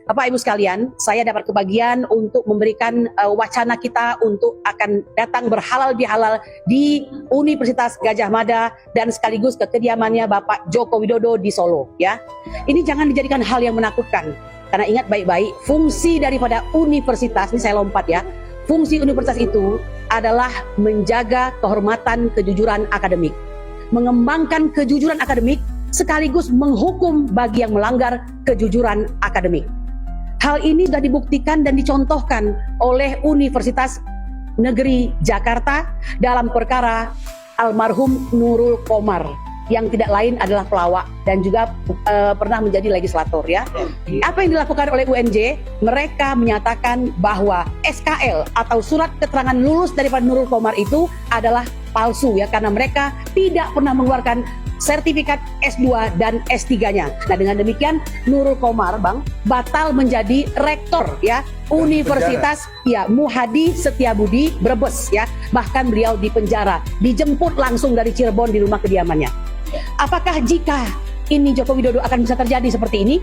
Bapak Ibu sekalian, saya dapat kebagian untuk memberikan wacana kita untuk akan datang berhalal bihalal di Universitas Gadjah Mada dan sekaligus ke kediamannya Bapak Joko Widodo di Solo. Ya, ini jangan dijadikan hal yang menakutkan. Karena ingat baik-baik, fungsi daripada universitas, ini saya lompat ya, fungsi universitas itu adalah menjaga kehormatan kejujuran akademik, mengembangkan kejujuran akademik, sekaligus menghukum bagi yang melanggar kejujuran akademik. Hal ini sudah dibuktikan dan dicontohkan oleh Universitas Negeri Jakarta dalam perkara almarhum Nurul Komar yang tidak lain adalah pelawak dan juga pernah menjadi legislator ya. Apa yang dilakukan oleh UNJ? Mereka menyatakan bahwa SKL atau surat keterangan lulus daripada Nurul Komar itu adalah palsu ya, karena mereka tidak pernah mengeluarkan sertifikat S2 dan S3-nya. Nah, dengan demikian Nurul Komar, Bang, batal menjadi rektor ya Universitas ya Muhadi Setiabudi Brebes ya. Bahkan beliau dipenjara, dijemput langsung dari Cirebon di rumah kediamannya. Apakah jika ini Joko Widodo akan bisa terjadi seperti ini?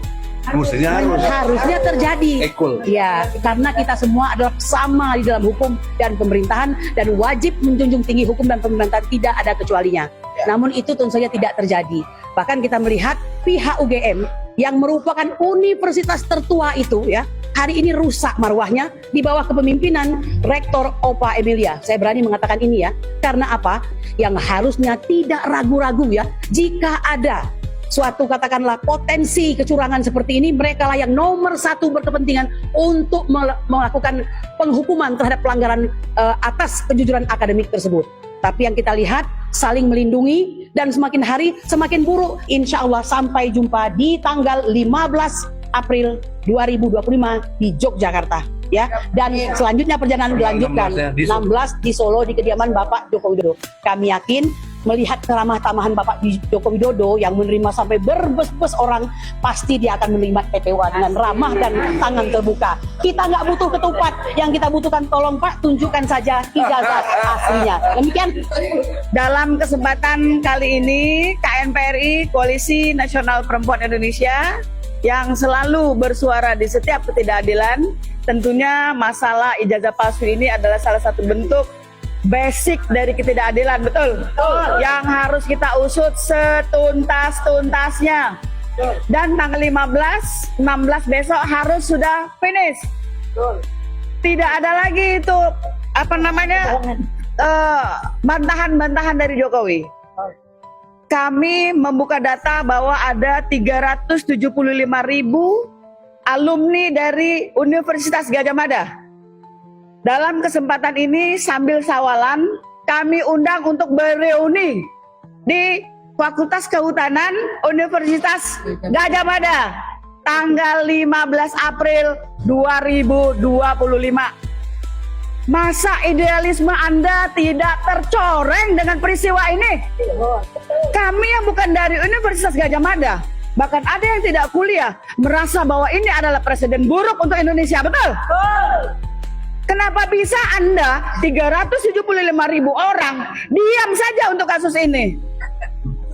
Harusnya terjadi. Ya, karena kita semua adalah sama di dalam hukum dan pemerintahan dan wajib menjunjung tinggi hukum dan pemerintahan, tidak ada kecualinya. Namun itu tentu saja tidak terjadi. Bahkan kita melihat pihak UGM yang merupakan universitas tertua itu ya, hari ini rusak marwahnya di bawah kepemimpinan Rektor Opa Emilia. Saya berani mengatakan ini ya, karena apa? Yang harusnya tidak ragu-ragu ya, jika ada suatu katakanlah potensi kecurangan seperti ini, mereka lah yang nomor satu berkepentingan untuk melakukan penghukuman terhadap pelanggaran atas kejujuran akademik tersebut. Tapi yang kita lihat saling melindungi dan semakin hari semakin buruk. Insya Allah sampai jumpa di tanggal 15 April 2025 di Yogyakarta ya. Dan selanjutnya perjalanan dilanjutkan 16 di Solo di kediaman Bapak Joko Widodo. Kami yakin melihat keramah tamahan Bapak Joko Widodo yang menerima sampai berbes-bes orang, pasti dia akan menerima TPWA dengan ramah dan tangan terbuka. Kita nggak butuh ketupat, yang kita butuhkan tolong Pak tunjukkan saja ijazah aslinya. Demikian. Dalam kesempatan kali ini KNPRI Koalisi Nasional Perempuan Indonesia yang selalu bersuara di setiap ketidakadilan, tentunya masalah ijazah palsu ini adalah salah satu bentuk basic dari ketidakadilan, betul? Yang harus kita usut setuntas-tuntasnya. Dan tanggal 15, 16 besok harus sudah finish. Tidak ada lagi itu apa namanya bantahan-bantahan dari Jokowi. Kami membuka data bahwa ada 375.000 alumni dari Universitas Gadjah Mada. Dalam kesempatan ini sambil sawalan kami undang untuk bereuni di Fakultas Kehutanan Universitas Gadjah Mada tanggal 15 April 2025. Masa idealisme Anda tidak tercoreng dengan peristiwa ini? Kami yang bukan dari Universitas Gadjah Mada, bahkan ada yang tidak kuliah, merasa bahwa ini adalah presiden buruk untuk Indonesia, betul? Kenapa bisa Anda 375.000 orang diam saja untuk kasus ini?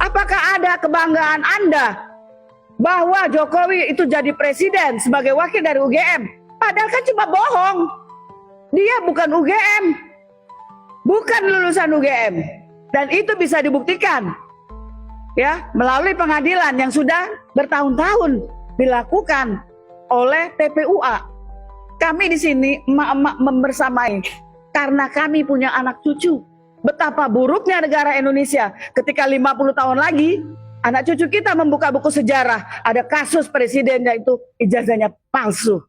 Apakah ada kebanggaan Anda bahwa Jokowi itu jadi presiden sebagai wakil dari UGM? Padahal kan cuma bohong. Dia bukan UGM, bukan lulusan UGM, dan itu bisa dibuktikan ya melalui pengadilan yang sudah bertahun-tahun dilakukan oleh TPUA. Kami di sini emak-emak membersamai karena kami punya anak cucu. Betapa buruknya negara Indonesia ketika 50 tahun lagi anak cucu kita membuka buku sejarah, ada kasus presiden yaitu ijazahnya palsu.